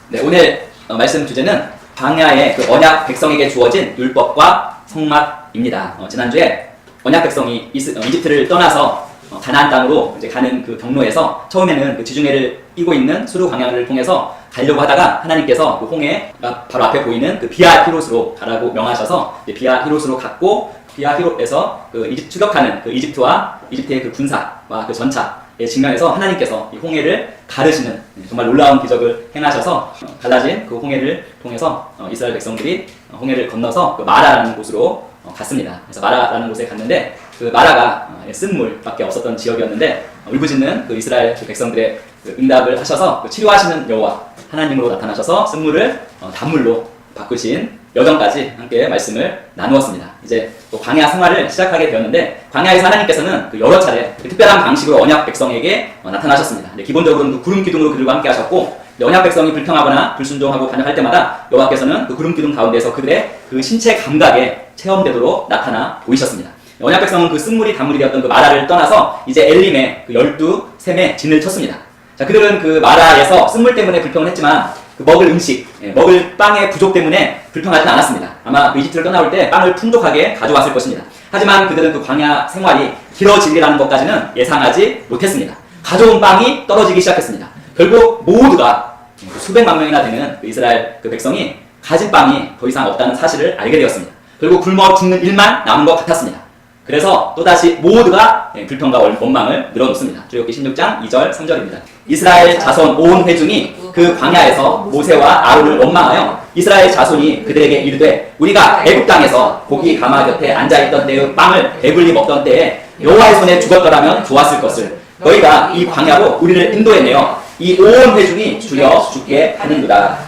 네, 오늘 말씀 주제는 광야의 그 언약 백성에게 주어진 율법과 성막입니다. 지난주에 언약 백성이 이집트를 떠나서 가나안 땅으로 이제 가는 그 경로에서 처음에는 그 지중해를 끼고 있는 수르 광야를 통해서 가려고 하다가 하나님께서 그 홍해가 바로 앞에 보이는 그 비아 히롯으로 가라고 명하셔서 비아 히롯으로 갔고, 비아 히롯에서 그 추격하는 그 이집트와 이집트의 그 군사와 그 전차에 직면해서 하나님께서 이 홍해를 가르시는 정말 놀라운 기적을 행하셔서 갈라진 그 홍해를 통해서 이스라엘 백성들이 홍해를 건너서 그 마라라는 곳으로 갔습니다. 그래서 마라라는 곳에 갔는데 그 마라가 쓴물밖에 없었던 지역이었는데 울부짖는 그 이스라엘 백성들의 그 응답을 하셔서 그 치료하시는 여호와 하나님으로 나타나셔서 쓴물을 단물로 바꾸신 여정까지 함께 말씀을 나누었습니다. 이제 또 광야 생활을 시작하게 되었는데, 광야에서 하나님께서는 그 여러 차례 그 특별한 방식으로 언약 백성에게 나타나셨습니다. 기본적으로는 그 구름 기둥으로 그들과 함께 하셨고, 언약 백성이 불평하거나 불순종하고 반역할 때마다 여호와께서는 그 구름 기둥 가운데서 그들의 그 신체 감각에 체험되도록 나타나 보이셨습니다. 언약 백성은 그 쓴물이 단물이 되었던 그 마라를 떠나서 이제 엘림의 그 12셈의 진을 쳤습니다. 자, 그들은 그 마라에서 쓴물 때문에 불평을 했지만 그 먹을 음식, 먹을 빵의 부족 때문에 불평하지는 않았습니다. 아마 그 이집트를 떠나올 때 빵을 풍족하게 가져왔을 것입니다. 하지만 그들은 그 광야 생활이 길어지리라는 것까지는 예상하지 못했습니다. 가져온 빵이 떨어지기 시작했습니다. 결국 모두가 수백만 명이나 되는 그 이스라엘 그 백성이 가진 빵이 더 이상 없다는 사실을 알게 되었습니다. 결국 굶어 죽는 일만 남은 것 같았습니다. 그래서 또다시 모두가 불평과 원망을 늘어놓습니다. 출애굽기 16장 2절 3절입니다. 이스라엘 자손 온 회중이 그 광야에서 모세와 아론을 원망하여 이스라엘 자손이 그들에게 이르되, 우리가 애굽 땅에서 고기 가마 곁에 앉아있던 때의 빵을 배불리 먹던 때에 여호와의 손에 죽었더라면 좋았을 것을 너희가 이 광야로 우리를 인도해내어 이 온 회중이 죽여 죽게 하는도다.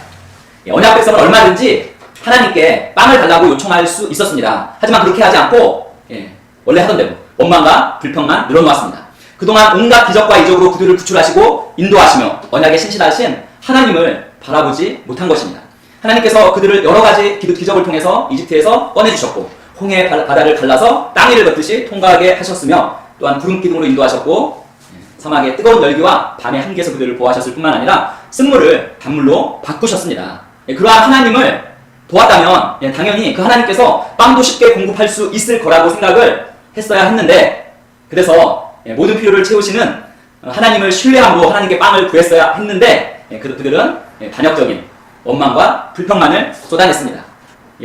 언약 백성은 얼마든지 하나님께 빵을 달라고 요청할 수 있었습니다. 하지만 그렇게 하지 않고 원래 하던 대로 원망과 불평만 늘어놓았습니다. 그동안 온갖 기적과 이적으로 그들을 구출하시고 인도하시며 언약에 신실하신 하나님을 바라보지 못한 것입니다. 하나님께서 그들을 여러 가지 기적을 통해서 이집트에서 꺼내주셨고, 홍해 바다를 갈라서 땅 위를 걷듯이 통과하게 하셨으며, 또한 구름 기둥으로 인도하셨고, 사막의 뜨거운 열기와 밤의 한기에서 그들을 보호하셨을 뿐만 아니라 쓴물을 단물로 바꾸셨습니다. 그러한 하나님을 도왔다면 당연히 그 하나님께서 빵도 쉽게 공급할 수 있을 거라고 생각을 했어야 했는데, 그래서 모든 필요를 채우시는 하나님을 신뢰함으로 하나님께 빵을 구했어야 했는데 그들은 반역적인 원망과 불평만을 쏟아냈습니다.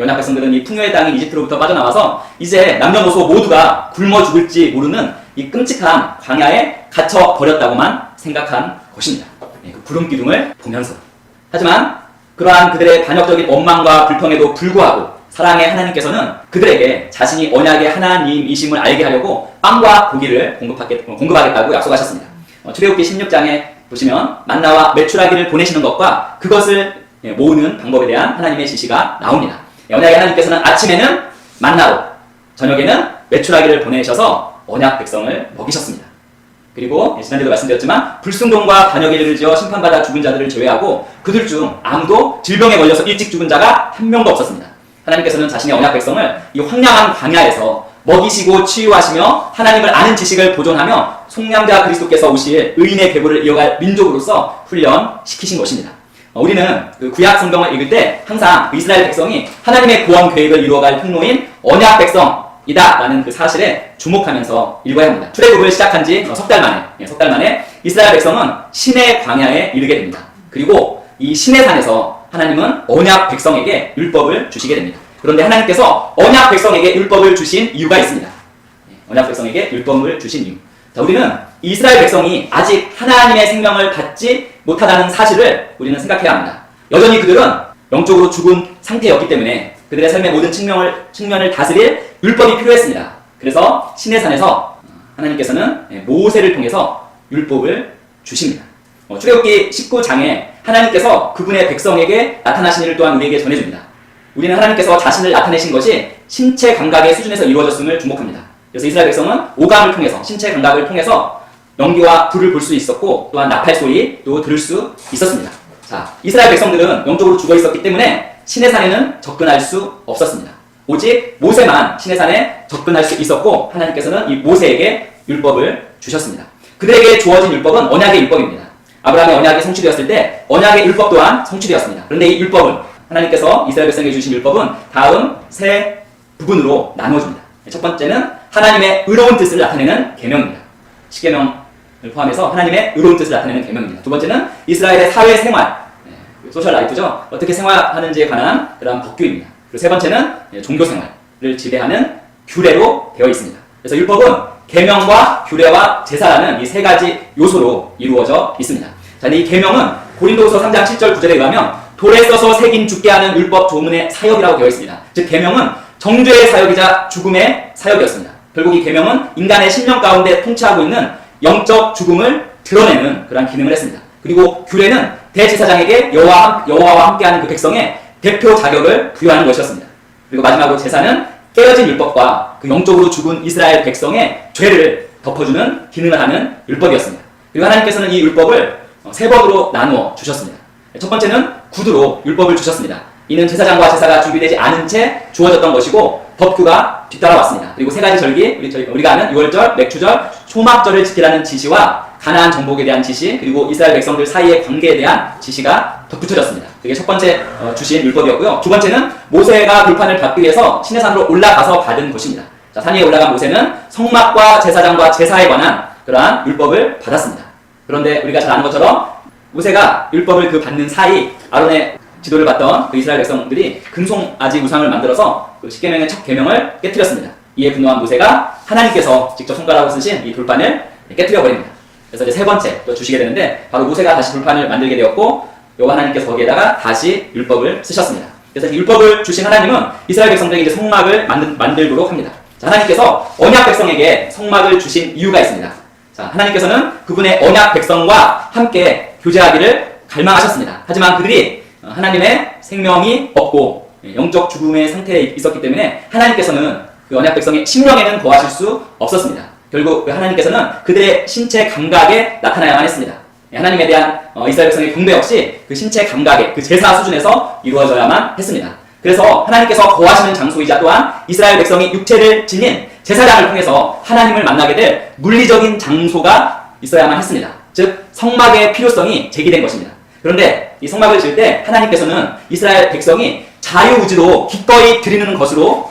언약 백성들은 이 풍요의 땅인 이집트로부터 빠져나와서 이제 남녀노소 모두가 굶어 죽을지 모르는 이 끔찍한 광야에 갇혀 버렸다고만 생각한 것입니다. 그 구름 기둥을 보면서. 하지만 그러한 그들의 반역적인 원망과 불평에도 불구하고 사랑의 하나님께서는 그들에게 자신이 언약의 하나님이심을 알게 하려고 빵과 고기를 공급하겠다고 약속하셨습니다. 출애굽기 16장에 보시면 만나와 메추라기를 보내시는 것과 그것을 모으는 방법에 대한 하나님의 지시가 나옵니다. 언약의 하나님께서는 아침에는 만나로, 저녁에는 메추라기를 보내셔서 언약 백성을 먹이셨습니다. 그리고 지난주에도 말씀드렸지만 불순종과 반역에 지어 심판받아 죽은 자들을 제외하고 그들 중 아무도 질병에 걸려서 일찍 죽은 자가 한 명도 없었습니다. 하나님께서는 자신의 언약 백성을 이 황량한 광야에서 먹이시고 치유하시며 하나님을 아는 지식을 보존하며 속량자 그리스도께서 오실 의인의 계보를 이어갈 민족으로서 훈련시키신 것입니다. 우리는 그 구약 성경을 읽을 때 항상 그 이스라엘 백성이 하나님의 구원 계획을 이루어갈 통로인 언약 백성이다 라는 그 사실에 주목하면서 읽어야 합니다. 출애굽을 시작한 지 석 달 만에 이스라엘 백성은 시내 광야에 이르게 됩니다. 그리고 이 시내산에서 하나님은 언약 백성에게 율법을 주시게 됩니다. 그런데 하나님께서 언약 백성에게 율법을 주신 이유가 있습니다. 언약 백성에게 율법을 주신 이유. 자, 우리는 이스라엘 백성이 아직 하나님의 생명을 받지 못하다는 사실을 우리는 생각해야 합니다. 여전히 그들은 영적으로 죽은 상태였기 때문에 그들의 삶의 모든 측면을 다스릴 율법이 필요했습니다. 그래서 시내산에서 하나님께서는 모세를 통해서 율법을 주십니다. 출애굽기 19장에 하나님께서 그분의 백성에게 나타나신 일을 또한 우리에게 전해줍니다. 우리는 하나님께서 자신을 나타내신 것이 신체 감각의 수준에서 이루어졌음을 주목합니다. 그래서 이스라엘 백성은 오감을 통해서, 신체 감각을 통해서 연기와 불을 볼 수 있었고 또한 나팔 소리도 들을 수 있었습니다. 자, 이스라엘 백성들은 영적으로 죽어 있었기 때문에 시내산에는 접근할 수 없었습니다. 오직 모세만 시내산에 접근할 수 있었고 하나님께서는 이 모세에게 율법을 주셨습니다. 그들에게 주어진 율법은 언약의 율법입니다. 아브라함의 언약이 성취되었을 때 언약의 율법 또한 성취되었습니다. 그런데 이 율법은 하나님께서 이스라엘 백성에게 주신 율법은 다음 세 부분으로 나누어집니다. 첫 번째는 하나님의 의로운 뜻을 나타내는 계명입니다. 십계명을 포함해서 하나님의 의로운 뜻을 나타내는 계명입니다. 두 번째는 이스라엘의 사회 생활, 소셜 라이프죠. 어떻게 생활하는지에 관한 그런 법규입니다. 그리고 세 번째는 종교 생활을 지배하는 규례로 되어 있습니다. 그래서 율법은 계명과 규례와 제사라는 이 세 가지 요소로 이루어져 있습니다. 자, 이 계명은 고린도후서 3장 7절 9절에 의하면 돌에 써서 새긴 죽게 하는 율법 조문의 사역이라고 되어 있습니다. 즉 계명은 정죄의 사역이자 죽음의 사역이었습니다. 결국 이 계명은 인간의 신령 가운데 통치하고 있는 영적 죽음을 드러내는 그러한 기능을 했습니다. 그리고 규례는 대제사장에게 여호와와 함께하는 그 백성의 대표 자격을 부여하는 것이었습니다. 그리고 마지막으로 제사는 깨어진 율법과 그 영적으로 죽은 이스라엘 백성의 죄를 덮어주는 기능을 하는 율법이었습니다. 그리고 하나님께서는 이 율법을 세 번으로 나누어 주셨습니다. 첫 번째는 구두로 율법을 주셨습니다. 이는 제사장과 제사가 준비되지 않은 채 주어졌던 것이고 법규가 뒤따라왔습니다. 그리고 세 가지 절기, 우리가 아는 유월절, 맥추절, 초막절을 지키라는 지시와 가나안 정복에 대한 지시, 그리고 이스라엘 백성들 사이의 관계에 대한 지시가 덧붙여졌습니다. 그게 첫 번째 주신 율법이었고요. 두 번째는 모세가 불판을 받기 위해서 시내산으로 올라가서 받은 것입니다. 자, 산 위에 올라간 모세는 성막과 제사장과 제사에 관한 그러한 율법을 받았습니다. 그런데 우리가 잘 아는 것처럼 모세가 율법을 받는 사이 아론의 지도를 받던 그 이스라엘 백성들이 금송아지 우상을 만들어서 그 십계명의 첫 계명을 깨뜨렸습니다. 이에 분노한 모세가 하나님께서 직접 손가락으로 쓰신 이 돌판을 깨뜨려 버립니다. 그래서 이제 세 번째 또 주시게 되는데 바로 모세가 다시 돌판을 만들게 되었고 여호와 하나님께서 거기에다가 다시 율법을 쓰셨습니다. 그래서 율법을 주신 하나님은 이스라엘 백성들에게 이제 성막을 만들도록 합니다. 자, 하나님께서 언약 백성에게 성막을 주신 이유가 있습니다. 자, 하나님께서는 그분의 언약 백성과 함께 교제하기를 갈망하셨습니다. 하지만 그들이 하나님의 생명이 없고 영적 죽음의 상태에 있었기 때문에 하나님께서는 그 언약 백성의 심령에는 거하실 수 없었습니다. 결국 하나님께서는 그들의 신체 감각에 나타나야만 했습니다. 하나님에 대한 이스라엘 백성의 경배 역시 그 신체 감각의 그 제사 수준에서 이루어져야만 했습니다. 그래서 하나님께서 거하시는 장소이자 또한 이스라엘 백성이 육체를 지닌 제사장을 통해서 하나님을 만나게 될 물리적인 장소가 있어야만 했습니다. 즉 성막의 필요성이 제기된 것입니다. 그런데 이 성막을 지을 때 하나님께서는 이스라엘 백성이 자유의지로 기꺼이 드리는 것으로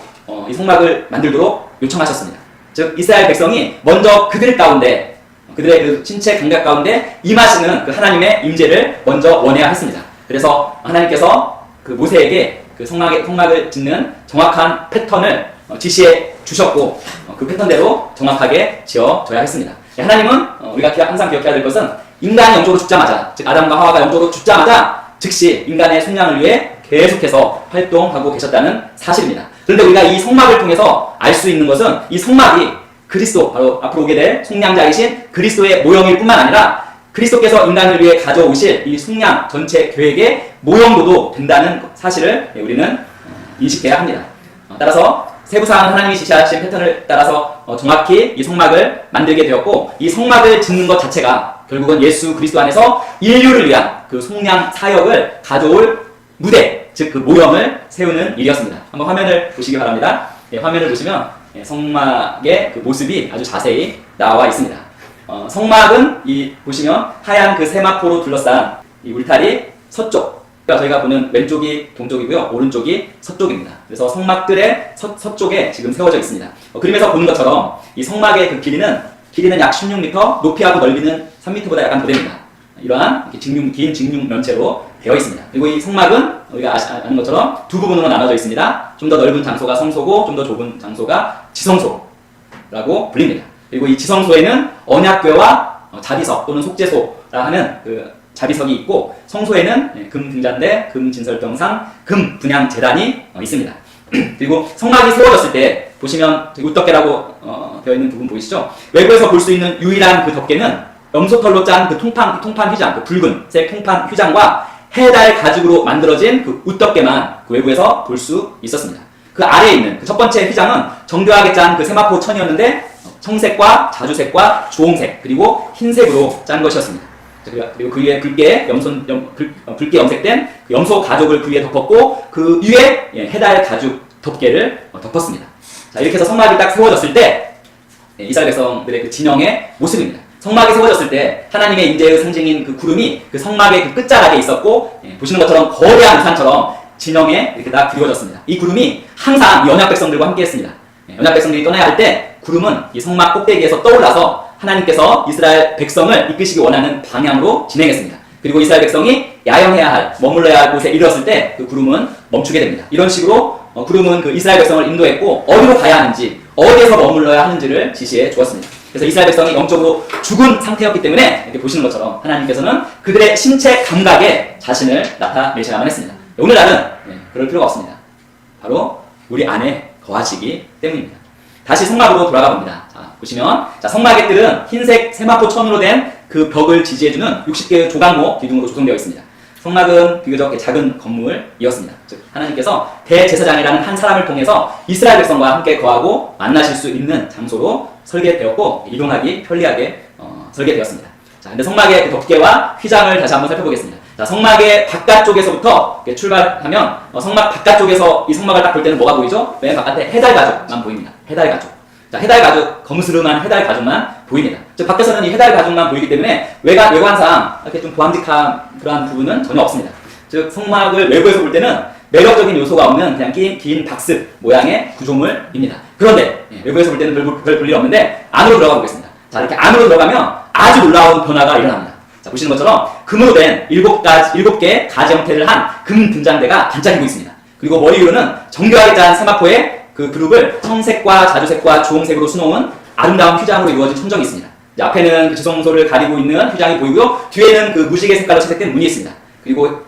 이 성막을 만들도록 요청하셨습니다. 즉 이스라엘 백성이 먼저 그들 가운데 그들의 그 신체 감각 가운데 임하시는 그 하나님의 임재를 먼저 원해야 했습니다. 그래서 하나님께서 그 모세에게 그 성막을 짓는 정확한 패턴을 지시해 주셨고 그 패턴대로 정확하게 지어져야 했습니다. 하나님은 우리가 항상 기억해야 될 것은 인간이 영적으로 죽자마자, 즉 아담과 하와가 영적으로 죽자마자 즉시 인간의 속량을 위해 계속해서 활동하고 계셨다는 사실입니다. 그런데 우리가 이 성막을 통해서 알 수 있는 것은 이 성막이 그리스도, 바로 앞으로 오게 될 속량자이신 그리스도의 모형일 뿐만 아니라 그리스도께서 인간을 위해 가져오실 이 속량 전체 계획의 모형도도 된다는 사실을 우리는 인식해야 합니다. 따라서 세부사항은 하나님이 지시하신 패턴을 따라서 정확히 이 성막을 만들게 되었고 이 성막을 짓는 것 자체가 결국은 예수 그리스도 안에서 인류를 위한 그 속량 사역을 가져올 무대, 즉 그 모형을 세우는 일이었습니다. 한번 화면을 보시기 바랍니다. 화면을 보시면 성막의 그 모습이 아주 자세히 나와 있습니다. 성막은 보시면 하얀 그 세마포로 둘러싼 이 울타리 서쪽, 그러니까 저희가 보는 왼쪽이 동쪽이고요, 오른쪽이 서쪽입니다. 그래서 성막들의 서쪽에 지금 세워져 있습니다. 그림에서 보는 것처럼 이 성막의 그 길이는 약 16m, 높이하고 넓이는 3m보다 약간 더 됩니다. 이러한 긴 직육 면체로 되어 있습니다. 그리고 이 성막은 우리가 아는 것처럼 두 부분으로 나눠져 있습니다. 좀 더 넓은 장소가 성소고 좀 더 좁은 장소가 지성소라고 불립니다. 그리고 이 지성소에는 언약궤와 자비석 또는 속죄소라 하는 그 자비석이 있고 성소에는 금 등잔대, 금 진설병상, 금 분향 제단이 있습니다. 그리고 성막이 세워졌을 때 보시면 우떡개라고 되어 있는 부분 보이시죠? 외부에서 볼 수 있는 유일한 그 덮개는 염소털로 짠 그 통판 휘장, 그 붉은색 통판 휘장과 해달 가죽으로 만들어진 그 우떡개만 그 외부에서 볼 수 있었습니다. 그 아래에 있는 그 첫 번째 휘장은 정교하게 짠 그 세마포 천이었는데 청색과 자주색과 주홍색 그리고 흰색으로 짠 것이었습니다. 그리고 그 위에 붉게 염색된 그 염소 가죽을 그 위에 덮었고 그 위에 해달 가죽 덮개를 덮었습니다. 자, 이렇게 해서 성막이 딱 세워졌을 때 이스라엘 백성들의 그 진영의 모습입니다. 성막이 세워졌을 때 하나님의 임재의 상징인 그 구름이 그 성막의 그 끝자락에 있었고, 보시는 것처럼 거대한 우산처럼 진영에 이렇게 다 그리워졌습니다. 이 구름이 항상 이 언약 백성들과 함께 했습니다. 언약 백성들이 떠나야 할 때 구름은 이 성막 꼭대기에서 떠올라서 하나님께서 이스라엘 백성을 이끄시기 원하는 방향으로 진행했습니다. 그리고 이스라엘 백성이 야영해야 할, 머물러야 할 곳에 이르렀을 때 그 구름은 멈추게 됩니다. 이런 식으로 구름은 그 이스라엘 백성을 인도했고, 어디로 가야 하는지, 어디에서 머물러야 하는지를 지시해 주었습니다. 그래서 이스라엘 백성이 영적으로 죽은 상태였기 때문에 이렇게 보시는 것처럼 하나님께서는 그들의 신체 감각에 자신을 나타내셔야만 했습니다. 오늘날은 그럴 필요가 없습니다. 바로 우리 안에 거하시기 때문입니다. 다시 성막으로 돌아가 봅니다. 자, 보시면 성막의 뜰은 흰색 세마포 천으로 된 그 벽을 지지해주는 60개의 조각모 기둥으로 조성되어 있습니다. 성막은 비교적 작은 건물이었습니다. 즉 하나님께서 대제사장이라는 한 사람을 통해서 이스라엘 백성과 함께 거하고 만나실 수 있는 장소로 설계되었고, 이동하기 편리하게 설계되었습니다. 자, 근데 성막의 그 덮개와 휘장을 다시 한번 살펴보겠습니다. 자, 성막의 바깥쪽에서부터 출발하면 성막 바깥쪽에서 이 성막을 딱 볼 때는 뭐가 보이죠? 맨 바깥에 해달 가죽만 보입니다. 해달 가죽. 자, 해달 가죽, 거무스름한 해달 가죽만 보입니다. 즉 밖에서는 이 해달 가죽만 보이기 때문에 외관상 이렇게 좀 보암직한 그러한 부분은 전혀 없습니다. 즉 성막을 외부에서 볼 때는 매력적인 요소가 없는 그냥 긴 박스 모양의 구조물입니다. 그런데 외부에서 볼 때는 별 볼일 없는데 안으로 들어가 보겠습니다. 자, 이렇게 안으로 들어가면 아주 놀라운 변화가 일어납니다. 자, 보시는 것처럼 금으로 된 7개의 가지 형태를 한 금 등잔대가 반짝이고 있습니다. 그리고 머리 위로는 정교하게 짠 세마포의 그 그룹을 청색과 자주색과 주홍색으로 수놓은 아름다운 휘장으로 이루어진 천정이 있습니다. 앞에는 그 지성소를 가리고 있는 휘장이 보이고요. 뒤에는 그 무지개 색깔로 채색된 문이 있습니다. 그리고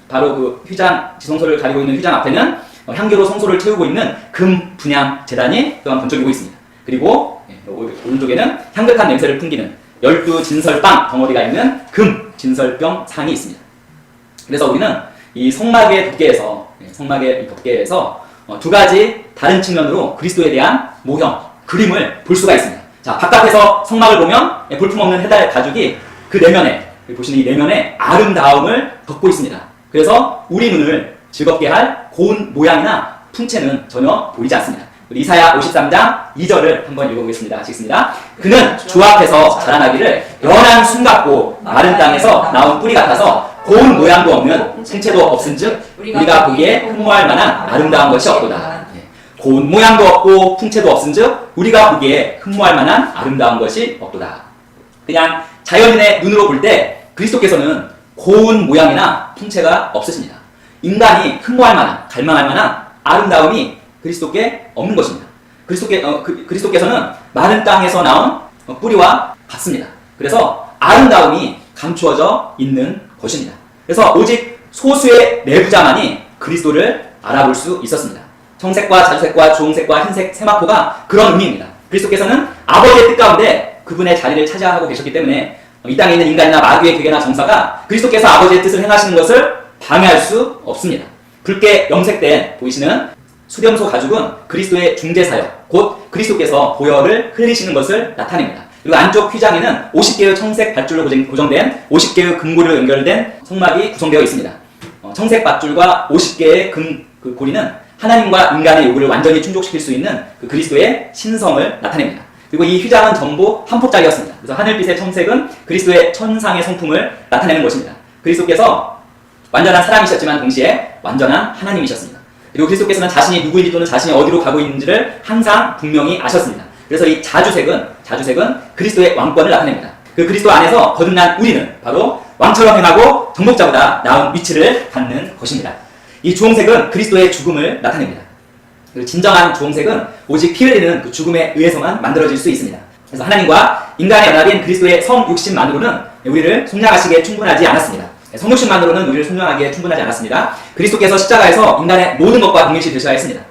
바로 그 휘장, 지성소를 가리고 있는 휘장 앞에는 향기로 성소를 채우고 있는 금 분향 제단이 또한 번쩍이고 있습니다. 그리고 오른쪽에는 향긋한 냄새를 풍기는 12진설빵 덩어리가 있는 금 진설병 상이 있습니다. 그래서 우리는 이 성막의 덮개에서 두 가지 다른 측면으로 그리스도에 대한 모형, 그림을 볼 수가 있습니다. 자, 바깥에서 성막을 보면 볼품없는 해달 가죽이 그 내면에, 보시는 이 내면에 아름다움을 덮고 있습니다. 그래서 우리 눈을 즐겁게 할 고운 모양이나 풍채는 전혀 보이지 않습니다. 우리 이사야 53장 2절을 한번 읽어보겠습니다. 읽습니다. 그는 주 앞에서 자라나기를 연한 순 같고 마른 땅에서 나온 뿌리 같아서 고운 모양도 없는 풍채도 없은즉 우리가 보기에 흠모할 만한 아름다운 것이 없도다. 고운 모양도 없고 풍채도 없은즉 우리가 보기에 흠모할 만한 아름다운 것이 없도다. 그냥 자연인의 눈으로 볼 때 그리스도께서는 고운 모양이나 풍채가 없으십니다. 인간이 흠모할 만한, 갈망할 만한 아름다움이 그리스도께 없는 것입니다. 그리스도께서는 마른 땅에서 나온 뿌리와 같습니다. 그래서 아름다움이 감추어져 있는 것입니다. 그래서 오직 소수의 내부자만이 그리스도를 알아볼 수 있었습니다. 청색과 자주색과 주홍색과 흰색 세마포가 그런 의미입니다. 그리스도께서는 아버지의 뜻 가운데 그분의 자리를 차지하고 계셨기 때문에 이 땅에 있는 인간이나 마귀의 괴계나 정사가 그리스도께서 아버지의 뜻을 행하시는 것을 방해할 수 없습니다. 붉게 염색된 보이시는 수렴소 가죽은 그리스도의 중재사역, 곧 그리스도께서 보혈을 흘리시는 것을 나타냅니다. 그리고 안쪽 휘장에는 50개의 청색 밧줄로 고정된 50개의 금고리로 연결된 성막이 구성되어 있습니다. 청색 밧줄과 50개의 그 고리는 하나님과 인간의 요구를 완전히 충족시킬 수 있는 그 그리스도의 신성을 나타냅니다. 그리고 이 휘장은 전부 한 포짜리였습니다. 그래서 하늘빛의 청색은 그리스도의 천상의 성품을 나타내는 것입니다. 그리스도께서 완전한 사람이셨지만 동시에 완전한 하나님이셨습니다. 그리고 그리스도께서는 자신이 누구인지 또는 자신이 어디로 가고 있는지를 항상 분명히 아셨습니다. 그래서 이 자주색은 그리스도의 왕권을 나타냅니다. 그 그리스도 안에서 거듭난 우리는 바로 왕처럼 행하고 정복자보다 나은 위치를 갖는 것입니다. 이 주홍색은 그리스도의 죽음을 나타냅니다. 그리고 진정한 주홍색은 오직 피 흘리는 그 죽음에 의해서만 만들어질 수 있습니다. 그래서 하나님과 인간의 연합인 그리스도의 성육신만으로는 우리를 속량하시기에 충분하지 않았습니다. 성육신만으로는 우리를 속량하기에 충분하지 않았습니다. 그리스도께서 십자가에서 인간의 모든 것과 동일시 되셔야 했습니다.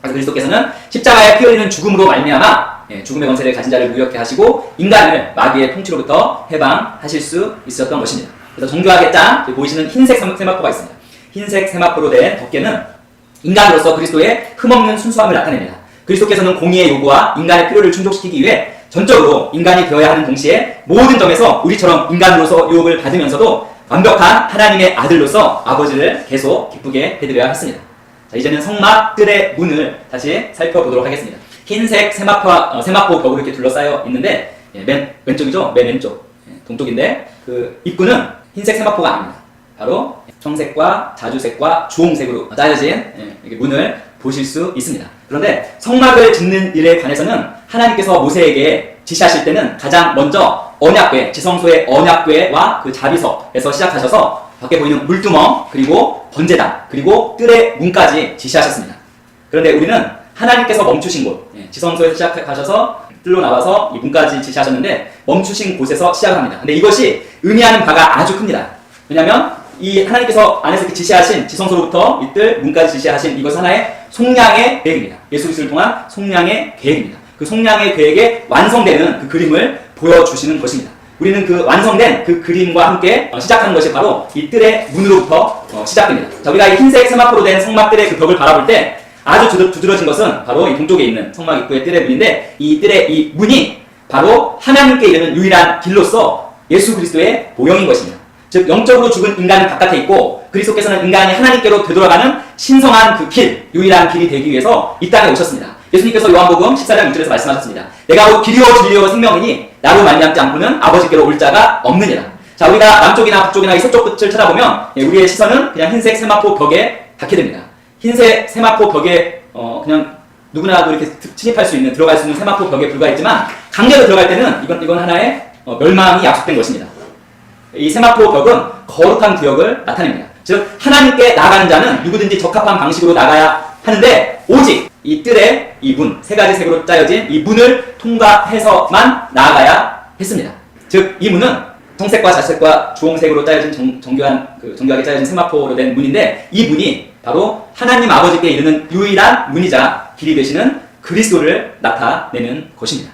그래서 그리스도께서는 십자가에 피 흘리는 죽음으로 말미암아 죽음의 권세를 가진 자를 무력케 하시고 인간을 마귀의 통치로부터 해방하실 수 있었던 것입니다. 그래서 정교하게 짠 보이시는 흰색 세마포가 있습니다. 흰색 세마포로 된 덮개는 인간으로서 그리스도의 흠없는 순수함을 나타냅니다. 그리스도께서는 공의의 요구와 인간의 필요를 충족시키기 위해 전적으로 인간이 되어야 하는 동시에 모든 점에서 우리처럼 인간으로서 유혹을 받으면서도 완벽한 하나님의 아들로서 아버지를 계속 기쁘게 해드려야 했습니다. 자, 이제는 성막 뜰의 문을 다시 살펴보도록 하겠습니다. 흰색 세마포 벽으로 이렇게 둘러싸여 있는데 맨 왼쪽이죠. 맨 왼쪽. 동쪽인데 그 입구는 흰색 세마포가 아닙니다. 바로 청색과 자주색과 주홍색으로 짜여진 이렇게 문을 보실 수 있습니다. 그런데 성막을 짓는 일에 관해서는 하나님께서 모세에게 지시하실 때는 가장 먼저 언약궤, 지성소의 언약궤와 그 자비석에서 시작하셔서 밖에 보이는 물두멍, 그리고 번제단, 그리고 뜰의 문까지 지시하셨습니다. 그런데 우리는 하나님께서 멈추신 곳, 지성소에서 시작하셔서 뜰로 나와서 이 문까지 지시하셨는데 멈추신 곳에서 시작합니다. 근데 이것이 의미하는 바가 아주 큽니다. 왜냐하면 이 하나님께서 안에서 이렇게 지시하신 지성소로부터 이 뜰 문까지 지시하신 이것은 하나의 속량의 계획입니다. 예수 그리스도를 통한 속량의 계획입니다. 그 속량의 계획에 완성되는 그 그림을 보여주시는 것입니다. 우리는 그 완성된 그 그림과 함께 시작하는 것이 바로 이 뜰의 문으로부터 시작됩니다. 자, 우리가 이 흰색 세마포로 된 성막뜰의 그 벽을 바라볼 때 아주 두드러진 것은 바로 이 동쪽에 있는 성막 입구의 뜰의 문인데, 이 뜰의 이 문이 바로 하나님께 이르는 유일한 길로서 예수 그리스도의 모형인 것입니다. 즉 영적으로 죽은 인간은 바깥에 있고 그리스도께서는 인간이 하나님께로 되돌아가는 신성한 그 길, 유일한 길이 되기 위해서 이 땅에 오셨습니다. 예수님께서 요한복음 14장 6절에서 말씀하셨습니다. 내가 곧 길이요 진리요 생명이니 나로 말미암지 않고는 아버지께로 올 자가 없느니라. 자, 우리가 남쪽이나 북쪽이나 이 서쪽 끝을 쳐다보면 우리의 시선은 그냥 흰색 세마포 벽에 닿게 됩니다. 흰색 세마포 벽에 그냥 누구나도 이렇게 침입할 수 있는, 들어갈 수 있는 세마포 벽에 불과했지만 강제로 들어갈 때는 이건 하나의 멸망이 약속된 것입니다. 이 세마포 벽은 거룩한 구역을 나타냅니다. 즉 하나님께 나가는 자는 누구든지 적합한 방식으로 나가야 하는데 오직 이 뜰에 이 문, 세 가지 색으로 짜여진 이 문을 통과해서만 나아가야 했습니다. 즉 이 문은 청색과 자색과 주홍색으로 짜여진 정교하게 짜여진 세마포로 된 문인데, 이 문이 바로 하나님 아버지께 이르는 유일한 문이자 길이 되시는 그리스도를 나타내는 것입니다.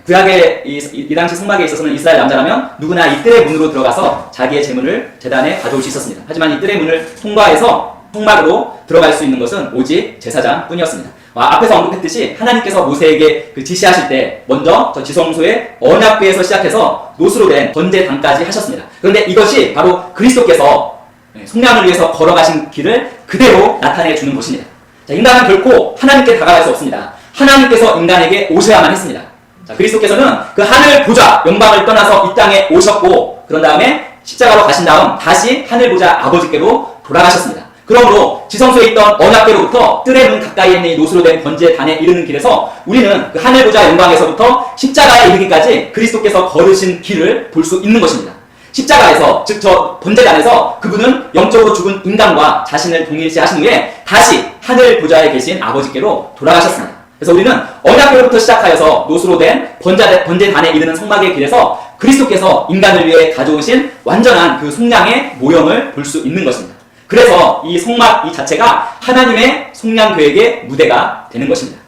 구약의 이 당시 성막에 있어서는 이스라엘 남자라면 누구나 이 뜰의 문으로 들어가서 자기의 재물을 제단에 가져올 수 있었습니다. 하지만 이 뜰의 문을 통과해서 성막으로 들어갈 수 있는 것은 오직 제사장 뿐이었습니다. 앞에서 언급했듯이 하나님께서 모세에게 그 지시하실 때 먼저 저 지성소의 언약궤에서 시작해서 노수로 된 번제단까지 하셨습니다. 그런데 이것이 바로 그리스도께서 속량을 위해서 걸어가신 길을 그대로 나타내 주는 것입니다. 자, 인간은 결코 하나님께 다가갈 수 없습니다. 하나님께서 인간에게 오셔야만 했습니다. 자, 그리스도께서는 그 하늘 보좌 영광을 떠나서 이 땅에 오셨고, 그런 다음에 십자가로 가신 다음 다시 하늘 보좌 아버지께로 돌아가셨습니다. 그러므로 지성소에 있던 언약궤로부터 뜰의 문 가까이에 있는 이 노수로 된 번제단에 이르는 길에서 우리는 그 하늘 보좌 영광에서부터 십자가에 이르기까지 그리스도께서 걸으신 길을 볼 수 있는 것입니다. 십자가에서, 즉 저 번제단에서 그분은 영적으로 죽은 인간과 자신을 동일시하신 후에 다시 하늘 보좌에 계신 아버지께로 돌아가셨습니다. 그래서 우리는 언약궤로부터 시작하여서 노수로 된 번제단에 이르는 성막의 길에서 그리스도께서 인간을 위해 가져오신 완전한 그 속량의 모형을 볼 수 있는 것입니다. 그래서 이 성막 이 자체가 하나님의 속량 계획의 무대가 되는 것입니다.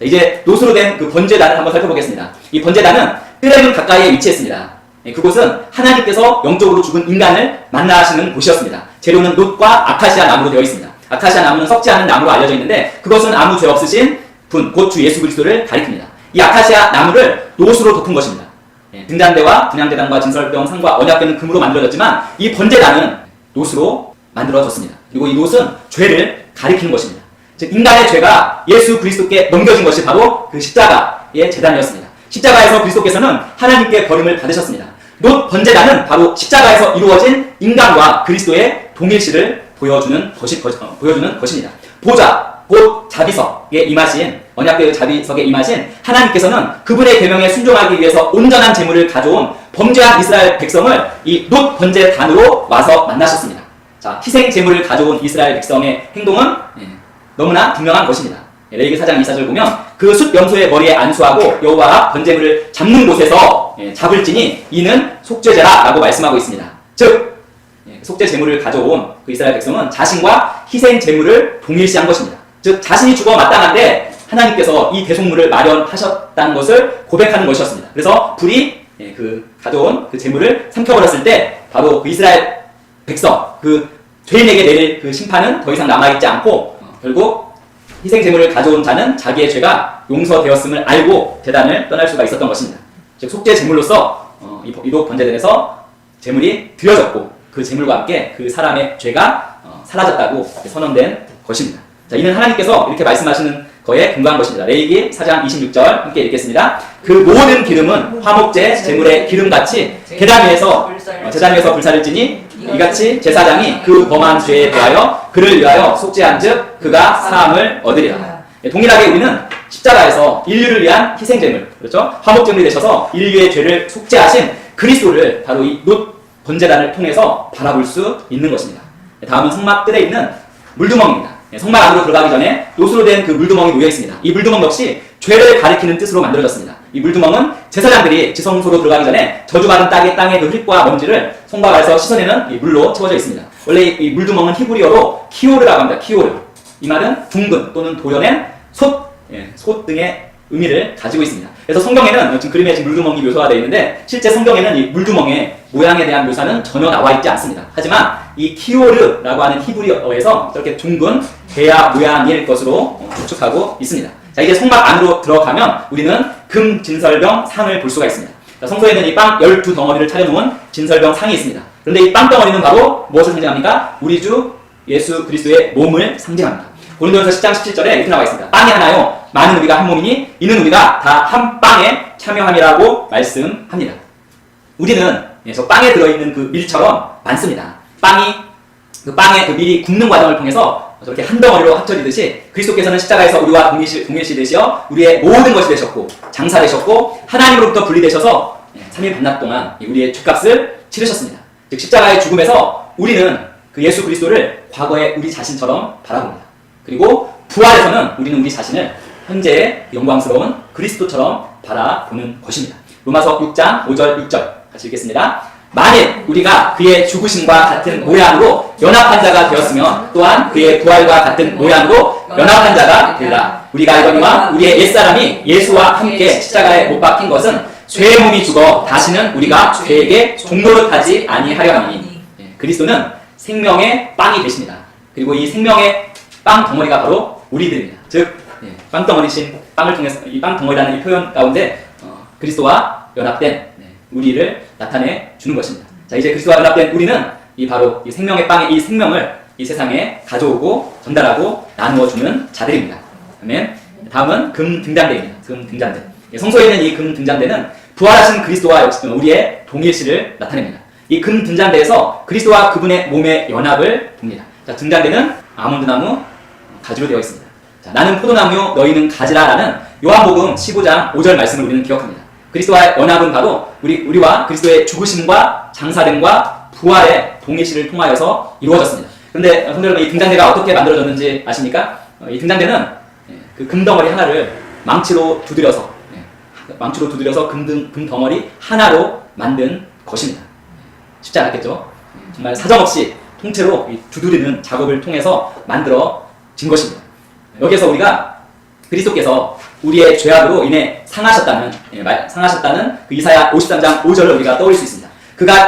이제 노수로 된 그 번제단을 한번 살펴보겠습니다. 이 번제단은 뜰의 문 가까이에 위치했습니다. 그곳은 하나님께서 영적으로 죽은 인간을 만나시는 곳이었습니다. 재료는 놋과 아카시아 나무로 되어 있습니다. 아카시아 나무는 썩지 않은 나무로 알려져 있는데 그것은 아무 죄 없으신 분, 곧 주 예수 그리스도를 가리킵니다. 이 아카시아 나무를 노수로 덮은 것입니다. 등잔대와 분향제단과 진설병, 상과 언약궤는 금으로 만들어졌지만 이 번제단은 노수로 만들어졌습니다. 그리고 이 놋은 죄를 가리키는 것입니다. 즉 인간의 죄가 예수 그리스도께 넘겨진 것이 바로 그 십자가의 제단이었습니다. 십자가에서 그리스도께서는 하나님께 버림을 받으셨습니다. 놋 번제단은 바로 십자가에서 이루어진 인간과 그리스도의 동일시를 보여주는 것입니다. 보좌, 곧 자비석에 임하신, 언약궤의 자비석에 임하신 하나님께서는 그분의 계명에 순종하기 위해서 온전한 제물을 가져온 범죄한 이스라엘 백성을 이 놋 번제단으로 와서 만나셨습니다. 자, 희생 제물을 가져온 이스라엘 백성의 행동은 너무나 분명한 것입니다. 레위기 4장 2, 4절 보면 그 숫 염소의 머리에 안수하고 여호와 번제물을 잡는 곳에서 잡을지니 이는 속죄제라 라고 말씀하고 있습니다. 즉 속죄 제물을 가져온 그 이스라엘 백성은 자신과 희생 제물을 동일시한 것입니다. 즉 자신이 죽어 마땅한데 하나님께서 이 대속물을 마련하셨다는 것을 고백하는 것이었습니다. 그래서 불이 그 가져온 그 제물을 삼켜버렸을 때 바로 그 이스라엘 백성, 그 죄인에게 내릴 그 심판은 더 이상 남아있지 않고 결국 희생 제물을 가져온 자는 자기의 죄가 용서되었음을 알고 제단을 떠날 수가 있었던 것입니다. 즉 속죄 제물로서 이독 번제단에서 제물이 드려졌고 그 제물과 함께 그 사람의 죄가 사라졌다고 선언된 것입니다. 자, 이는 하나님께서 이렇게 말씀하시는 거에 근거한 것입니다. 레위기 4장 26절 함께 읽겠습니다. 그 모든 기름은 화목제 제물의 기름같이 제단 위에서 불사를 지니 이같이 제사장이 그 범한 죄에 대하여 그를 위하여 속죄한즉 그가 사함을 얻으리라. 동일하게 우리는 십자가에서 인류를 위한 희생제물, 그렇죠? 화목제물이 되셔서 인류의 죄를 속죄하신 그리스도를 바로 이 놋 번제단을 통해서 바라볼 수 있는 것입니다. 다음은 성막 뜰에 있는 물두멍입니다. 성막 안으로 들어가기 전에 놋으로 된 그 물두멍이 놓여 있습니다. 이 물두멍 역시 죄를 가리키는 뜻으로 만들어졌습니다. 이 물두멍은 제사장들이 지성소로 들어가기 전에 저주받은 땅의 그 흙과 먼지를 성막 안에서 씻어내는 이 물로 채워져 있습니다. 원래 이 물두멍은 히브리어로 키오르라고 합니다. 키오르. 이 말은 둥근 또는 도려낸 솥 등의 의미를 가지고 있습니다. 그래서 성경에는 지금 그림에 지금 물두멍이 묘사가 되어 있는데 실제 성경에는 이 물두멍의 모양에 대한 묘사는 전혀 나와 있지 않습니다. 하지만 이 키오르라고 하는 히브리어에서 저렇게 둥근 대야 모양일 것으로 추측하고 있습니다. 자, 이제 성막 안으로 들어가면 우리는 금 진설병 상을 볼 수가 있습니다. 자, 성소에는 이 빵 12덩어리를 차려놓은 진설병 상이 있습니다. 그런데 이 빵 덩어리는 바로 무엇을 상징합니까? 우리 주 예수 그리스도의 몸을 상징합니다. 고린도전서 10장 17절에 이렇게 나와 있습니다. 빵이 하나요 많은 우리가 한 몸이니 이는 우리가 다 한 빵에 참여함이라고 말씀합니다. 우리는 저 빵에 들어있는 그 밀처럼 많습니다. 빵의 그 밀이 굽는 과정을 통해서 저렇게 한 덩어리로 합쳐지듯이 그리스도께서는 십자가에서 우리와 동일시되시어 우리의 모든 것이 되셨고 장사되셨고 하나님으로부터 분리되셔서 3일 반낮 동안 우리의 죄값을 치르셨습니다. 즉 십자가의 죽음에서 우리는 그 예수 그리스도를 과거의 우리 자신처럼 바라봅니다. 그리고 부활에서는 우리는 우리 자신을 현재의 영광스러운 그리스도처럼 바라보는 것입니다. 로마서 6장 5절 6절 같이 읽겠습니다. 만일 우리가 그의 죽으심과 같은 모양으로 연합한 자가 되었으면 또한 그의 부활과 같은 모양으로 연합한 자가 되리라. 우리가 알거니와 우리의 옛사람이 예수와 함께 십자가에 못 박힌 것은 죄의 몸이 죽어 다시는 우리가 죄에게 종노릇하지 아니하려 하니 그리스도는 생명의 빵이 되십니다. 그리고 이 생명의 빵 덩어리가 바로 우리들입니다. 즉 빵 덩어리신 빵을 통해서 이 빵 덩어리라는 이 표현 가운데 그리스도와 연합된 우리를 나타내 주는 것입니다. 자, 이제 그리스도와 연합된 우리는 바로 이 생명의 빵의 이 생명을 이 세상에 가져오고 전달하고 나누어 주는 자들입니다. 아멘. 다음은 금 등잔대입니다. 금 등잔대. 성소에 있는 이 금 등잔대는 부활하신 그리스도와 우리의 동일시를 나타냅니다. 이 금 등잔대에서 그리스도와 그분의 몸의 연합을 봅니다. 자, 등잔대는 아몬드 나무 가지로 되어 있습니다. 자, 나는 포도나무 너희는 가지라라는 요한복음 15장 5절 말씀을 우리는 기억합니다. 그리스도와의 연합은 바로 우리와 그리스도의 죽으심과 장사됨과 부활의 동일시를 통하여서 이루어졌습니다. 그런데 성도 여러분, 이 등잔대가 어떻게 만들어졌는지 아십니까? 이 등잔대는 그 금덩어리 하나를 망치로 두드려서 금덩어리 하나로 만든 것입니다. 쉽지 않았겠죠? 정말 사정없이 통째로 두드리는 작업을 통해서 만들어진 것입니다. 여기에서 우리가 그리스도께서 우리의 죄악으로 인해 상하셨다는 그 이사야 53장 5절을 우리가 떠올릴 수 있습니다. 그가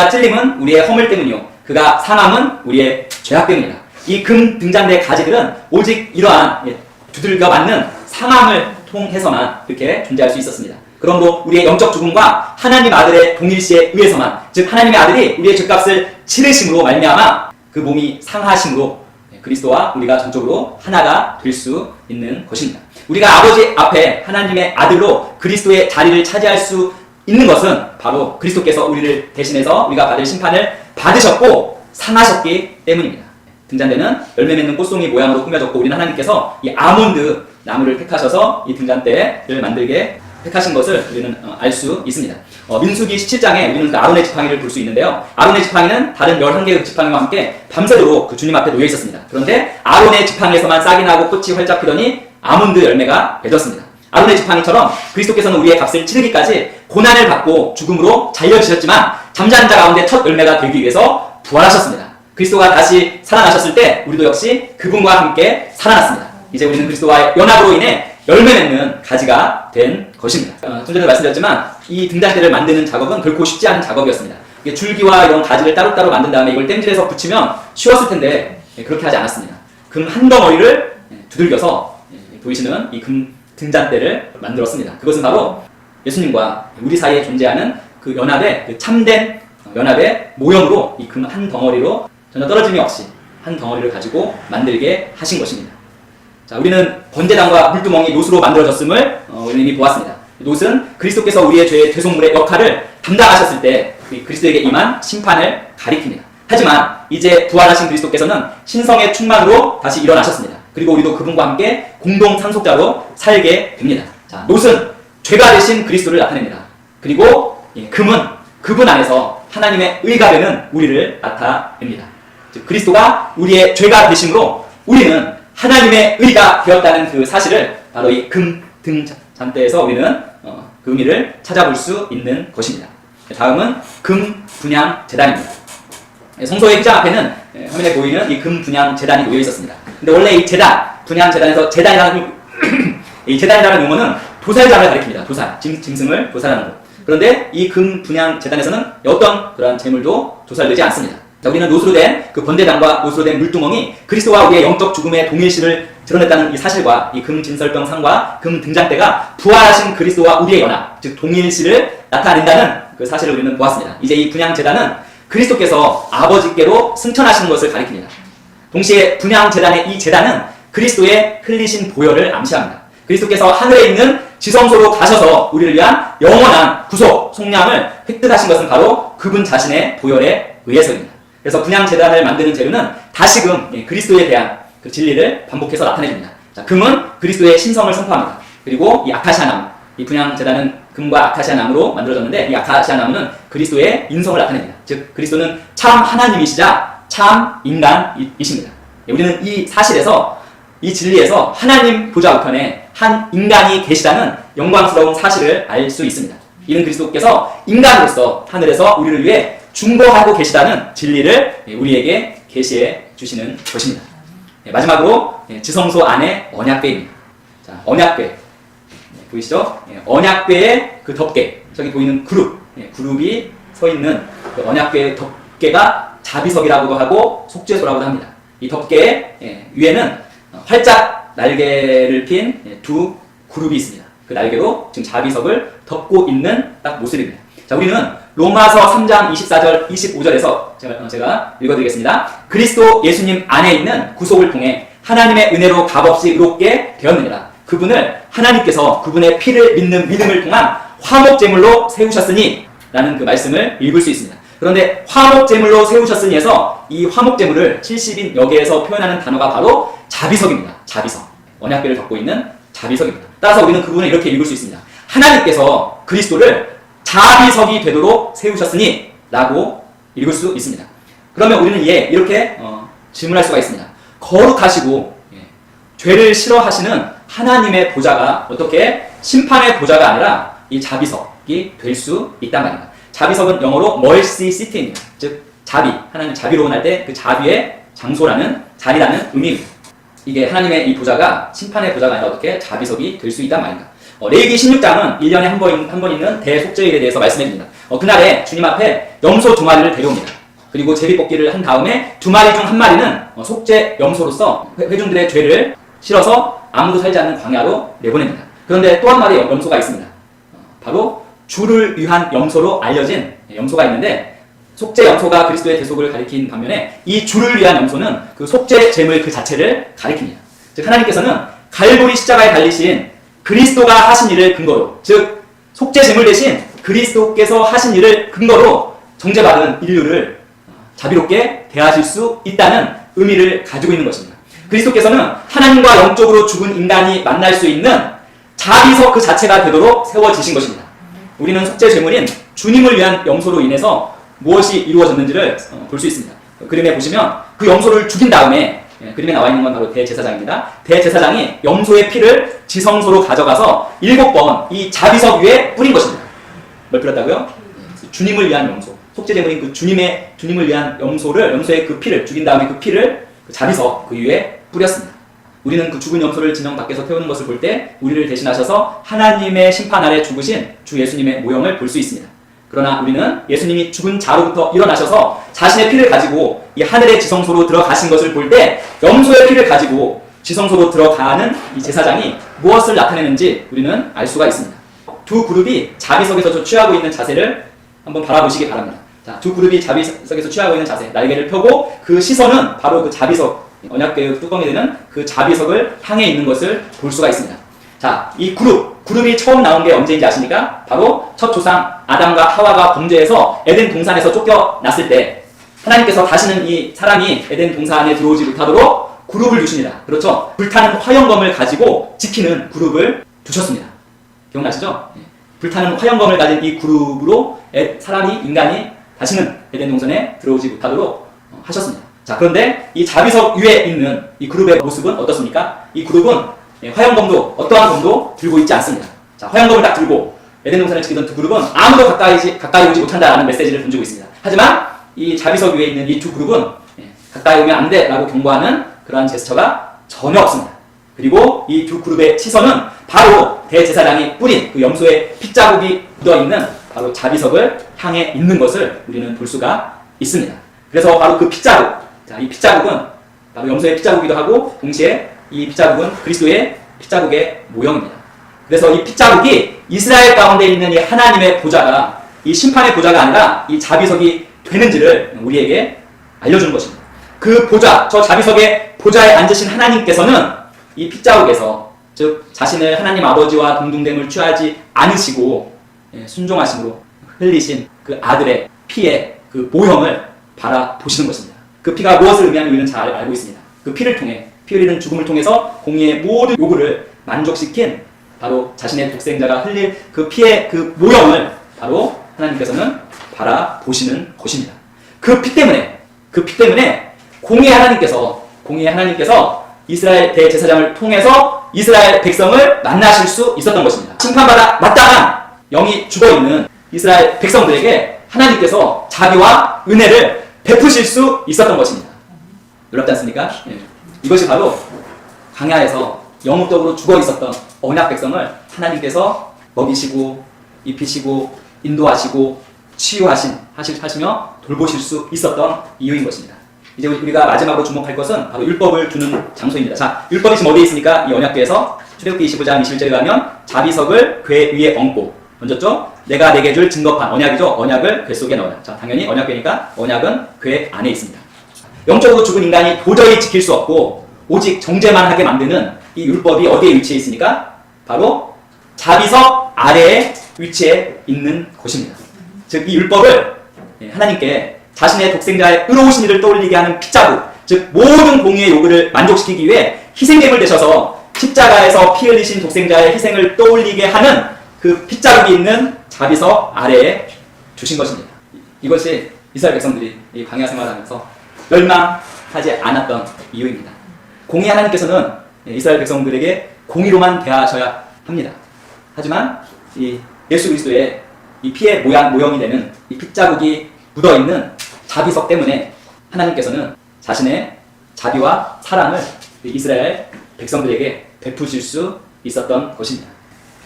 찔림은 우리의 허물 때문이요 그가 상함은 우리의 죄악 때문이다. 이 금 등잔대 가지들은 오직 이러한 두들겨 맞는 상함을 통해서만 이렇게 존재할 수 있었습니다. 그러므로 우리의 영적 죽음과 하나님 아들의 동일시에 의해서만, 즉 하나님의 아들이 우리의 죄값을 치르심으로 말미암아 그 몸이 상하심으로 그리스도와 우리가 전적으로 하나가 될 수 있는 것입니다. 우리가 아버지 앞에 하나님의 아들로 그리스도의 자리를 차지할 수 있는 것은 바로 그리스도께서 우리를 대신해서 우리가 받을 심판을 받으셨고 상하셨기 때문입니다. 등잔대는 열매 맺는 꽃송이 모양으로 꾸며졌고 우리는 하나님께서 이 아몬드 나무를 택하셔서 이 등잔대를 만들게 택하신 것을 우리는 알 수 있습니다. 민수기 17장에 우리는 그 아론의 지팡이를 볼 수 있는데요. 아론의 지팡이는 다른 11개의 지팡이와 함께 밤새도록 그 주님 앞에 놓여 있었습니다. 그런데 아론의 지팡이에서만 싹이 나고 꽃이 활짝 피더니 아몬드 열매가 맺었습니다. 아론의 지팡이처럼 그리스도께서는 우리의 값을 치르기까지 고난을 받고 죽음으로 잘려지셨지만 잠자는 자 가운데 첫 열매가 되기 위해서 부활하셨습니다. 그리스도가 다시 살아나셨을 때 우리도 역시 그분과 함께 살아났습니다. 이제 우리는 그리스도와의 연합으로 인해 열매 맺는 가지가 된 것입니다. 좀 전에 말씀드렸지만 이 등잔대를 만드는 작업은 결코 쉽지 않은 작업이었습니다. 이게 줄기와 이런 가지를 따로따로 만든 다음에 이걸 땜질해서 붙이면 쉬웠을 텐데 그렇게 하지 않았습니다. 금 한 덩어리를 두들겨서 보이시는 이 금 등잔대를 만들었습니다. 그것은 바로 예수님과 우리 사이에 존재하는 그 연합의 그 참된 연합의 모형으로 이 금 한 덩어리로 전혀 떨어짐이 없이 한 덩어리를 가지고 만들게 하신 것입니다. 자, 우리는 번제단과 물두멍이 놋으로 만들어졌음을 우리는 이미 보았습니다. 놋은 그리스도께서 우리의 죄의 대속물의 역할을 담당하셨을 때 그리스도에게 임한 심판을 가리킵니다. 하지만 이제 부활하신 그리스도께서는 신성의 충만으로 다시 일어나셨습니다. 그리고 우리도 그분과 함께 공동 상속자로 살게 됩니다. 자, 놋은 죄가 되신 그리스도를 나타냅니다. 그리고 금은 그분 안에서 하나님의 의가 되는 우리를 나타냅니다. 즉 그리스도가 우리의 죄가 되심으로 우리는 하나님의 의가 되었다는 그 사실을 바로 이 금 등잔대에서 우리는 그 의미를 찾아볼 수 있는 것입니다. 다음은 금 분향 제단입니다. 성소의 휘장 앞에는 화면에 보이는 이 금 분향 제단이 놓여 있었습니다. 근데 원래 이 제단, 분향 제단에서 제단이라는 이 제단이라는 용어는 도살장을 가리킵니다. 도살, 짐승을 도살하는 것. 그런데 이 금 분향 제단에서는 어떤 그러한 제물도 도살되지 않습니다. 자, 우리는 놋으로 된 그 번제단과 놋으로 된 물두멍이 그리스도와 우리의 영적 죽음의 동일시를 드러냈다는 이 사실과 이 금 진설병 상과 금 등잔대가 부활하신 그리스도와 우리의 연합, 즉 동일시를 나타낸다는 그 사실을 우리는 보았습니다. 이제 이 분향 제단은 그리스도께서 아버지께로 승천하시는 것을 가리킵니다. 동시에 분향 제단의 이 제단은 그리스도의 흘리신 보혈을 암시합니다. 그리스도께서 하늘에 있는 지성소로 가셔서 우리를 위한 영원한 구속, 속량을 획득하신 것은 바로 그분 자신의 보혈에 의해서입니다. 그래서 분향 제단을 만드는 재료는 다시금 그리스도에 대한 그 진리를 반복해서 나타내줍니다. 자, 금은 그리스도의 신성을 선포합니다. 그리고 이 아카시아 나무, 이 분향 제단은 금과 아카시아 나무로 만들어졌는데 이 아카시아 나무는 그리스도의 인성을 나타냅니다. 즉 그리스도는 참 하나님이시자 참 인간이십니다. 우리는 이 사실에서 이 진리에서 하나님 보좌 우편에 한 인간이 계시다는 영광스러운 사실을 알 수 있습니다. 이는 그리스도께서 인간으로서 하늘에서 우리를 위해 중보하고 계시다는 진리를 우리에게 계시해 주시는 것입니다. 마지막으로 지성소 안에 언약궤입니다. 자, 언약궤 보이시죠? 언약궤의 그 덮개, 저기 보이는 그룹이 서 있는 그 언약궤의 덮개가 자비석이라고도 하고 속죄소라고도 합니다. 이 덮개 위에는 활짝 날개를 핀 두 그룹이 있습니다. 그 날개로 지금 자비석을 덮고 있는 딱 모습입니다. 자, 우리는 로마서 3장 24절, 25절에서 제가 읽어드리겠습니다. 그리스도 예수님 안에 있는 구속을 통해 하나님의 은혜로 값없이 의롭게 되었느니라. 그분을 하나님께서 그분의 피를 믿는 믿음을 통한 화목제물로 세우셨으니 라는 그 말씀을 읽을 수 있습니다. 그런데 화목제물로 세우셨으니에서 이 화목제물을 70인 여기에서 표현하는 단어가 바로 자비석입니다. 자비석. 언약궤를 덮고 있는 자비석입니다. 따라서 우리는 그분을 이렇게 읽을 수 있습니다. 하나님께서 그리스도를 자비석이 되도록 세우셨으니 라고 읽을 수 있습니다. 그러면 우리는 이렇게 질문할 수가 있습니다. 거룩하시고 죄를 싫어하시는 하나님의 보좌가 어떻게 심판의 보좌가 아니라 이 자비석이 될 수 있단 말입니다. 자비석은 영어로 mercy seat입니다. 즉 자비, 하나님 자비로운 할 때 그 자비의 장소라는 자리라는 의미입니다. 이게 하나님의 이 보좌가 심판의 보좌가 아니라 어떻게 자비석이 될 수 있단 말입니다. 레위기 16장은 1년에 한 번 있는 대속죄일에 대해서 말씀해 줍니다. 그날에 주님 앞에 염소 2마리를 데려옵니다. 그리고 제비뽑기를 한 다음에 2마리 중 1마리는 속죄 염소로서 회중들의 죄를 실어서 아무도 살지 않는 광야로 내보냅니다. 그런데 또 한 마리 염소가 있습니다. 바로 주를 위한 염소로 알려진 염소가 있는데 속죄 염소가 그리스도의 대속을 가리킨 반면에 이 주를 위한 염소는 그 속죄 제물 그 자체를 가리킵니다. 즉 하나님께서는 갈보리 십자가에 달리신 그리스도가 하신 일을 근거로, 즉 속죄 제물 대신 그리스도께서 하신 일을 근거로 정죄받은 인류를 자비롭게 대하실 수 있다는 의미를 가지고 있는 것입니다. 그리스도께서는 하나님과 영적으로 죽은 인간이 만날 수 있는 자비석 그 자체가 되도록 세워지신 것입니다. 우리는 속죄 제물인 주님을 위한 염소로 인해서 무엇이 이루어졌는지를 볼 수 있습니다. 그림에 보시면 그 염소를 죽인 다음에 그림에 나와 있는 건 바로 대제사장입니다. 대제사장이 염소의 피를 지성소로 가져가서 7번 이 자비석 위에 뿌린 것입니다. 뭘 뿌렸다고요? 주님을 위한 염소. 속죄 제물인 그 주님을 위한 염소의 그 피를 죽인 다음에 그 피를 그 자비석 그 위에 뿌렸습니다. 우리는 그 죽은 염소를 진영 밖에서 태우는 것을 볼 때 우리를 대신하셔서 하나님의 심판 아래 죽으신 주 예수님의 모형을 볼 수 있습니다. 그러나 우리는 예수님이 죽은 자로부터 일어나셔서 자신의 피를 가지고 이 하늘의 지성소로 들어가신 것을 볼 때 염소의 피를 가지고 지성소로 들어가는 이 제사장이 무엇을 나타내는지 우리는 알 수가 있습니다. 두 그룹이 자비석에서 취하고 있는 자세를 한번 바라보시기 바랍니다. 자, 두 그룹이 자비석에서 취하고 있는 자세, 날개를 펴고 그 시선은 바로 그 자비석 언약궤의 뚜껑이 되는 그 자비석을 향해 있는 것을 볼 수가 있습니다. 자, 이 그룹이 처음 나온 게 언제인지 아십니까? 바로 첫 조상 아담과 하와가 범죄해서 에덴 동산에서 쫓겨났을 때 하나님께서 다시는 이 사람이 에덴 동산 안에 들어오지 못하도록 그룹을 두십니다. 그렇죠? 불타는 화영검을 가지고 지키는 그룹을 두셨습니다. 기억나시죠? 불타는 화영검을 가진 이 그룹으로 인간이 다시는 에덴 동산에 들어오지 못하도록 하셨습니다. 자, 그런데 이 자비석 위에 있는 이 그룹의 모습은 어떻습니까? 이 그룹은 화영검도 어떠한 검도 들고 있지 않습니다. 자, 화영검을 딱 들고 에덴 동산을 지키던 두 그룹은 아무도 가까이 오지 못한다라는 메시지를 던지고 있습니다. 하지만 이 자비석 위에 있는 이 두 그룹은 가까이 오면 안 돼라고 경고하는 그러한 제스처가 전혀 없습니다. 그리고 이 두 그룹의 시선은 바로 대제사장이 뿌린 그 염소의 핏자국이 묻어있는 바로 자비석을 향해 있는 것을 우리는 볼 수가 있습니다. 그래서 바로 그 핏자국, 자, 이 핏자국은 바로 염소의 핏자국이기도 하고 동시에 이 핏자국은 그리스도의 핏자국의 모형입니다. 그래서 이 핏자국이 이스라엘 가운데 있는 이 하나님의 보좌가 이 심판의 보좌가 아니라 이 자비석이 되는지를 우리에게 알려주는 것입니다. 그 보좌, 저 자비석의 보좌에 앉으신 하나님께서는 이 핏자국에서, 즉 자신을 하나님 아버지와 동등됨을 취하지 않으시고 순종하심으로 흘리신 그 아들의 피의 그 모형을 바라보시는 것입니다. 그 피가 무엇을 의미하는지 우리는 잘 알고 있습니다. 그 피를 통해, 피 흘리는 죽음을 통해서 공의의 모든 요구를 만족시킨 바로 자신의 독생자가 흘릴 그 피의 그 모형을 바로 하나님께서는 바라보시는 것입니다. 그 피 때문에 공의의 하나님께서 이스라엘 대제사장을 통해서 이스라엘 백성을 만나실 수 있었던 것입니다. 심판받아 마땅한 영이 죽어있는 이스라엘 백성들에게 하나님께서 자비와 은혜를 베푸실 수 있었던 것입니다. 놀랍지 않습니까? 이것이 바로 광야에서 영적으로 죽어있었던 언약 백성을 하나님께서 먹이시고 입히시고 인도하시고 치유하시며 돌보실 수 있었던 이유인 것입니다. 이제 우리가 마지막으로 주목할 것은 바로 율법을 두는 장소입니다. 자, 율법이 지금 어디에 있습니까? 이 언약궤에서 출애굽기 25장 21절에 가면 자비석을 궤 위에 얹고 얹었죠? 내가 내게 줄 증거판, 언약이죠? 언약을 궤 속에 넣어라. 자, 당연히 언약궤니까 언약은 궤 안에 있습니다. 영적으로 죽은 인간이 도저히 지킬 수 없고 오직 정죄만 하게 만드는 이 율법이 어디에 위치해 있습니까? 바로 자비석 아래에 위치해 있는 곳입니다. 즉, 이 율법을 하나님께 자신의 독생자의 의로우신 일을 떠올리게 하는 핏자국, 즉 모든 공의의 요구를 만족시키기 위해 희생제물 되셔서 십자가에서 피 흘리신 독생자의 희생을 떠올리게 하는 그 핏자국이 있는 자비석 아래에 주신 것입니다. 이것이 이스라엘 백성들이 이 광야 생활하면서 멸망하지 않았던 이유입니다. 공의 하나님께서는 이스라엘 백성들에게 공의로만 대하셔야 합니다. 하지만 이 예수 그리스도의 이 피의 모형이 되는 이 핏자국이 묻어있는 자비석 때문에 하나님께서는 자신의 자비와 사랑을 이스라엘 백성들에게 베푸실 수 있었던 것입니다.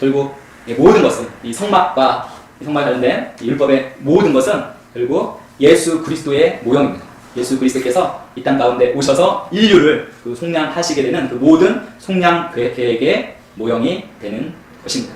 결국 모든 것은 이 성막과 성막에 관련된 율법의 모든 것은 결국 예수 그리스도의 모형입니다. 예수 그리스도께서 이 땅 가운데 오셔서 인류를 그 속량하시게 되는 그 모든 속량 계획의 모형이 되는 것입니다.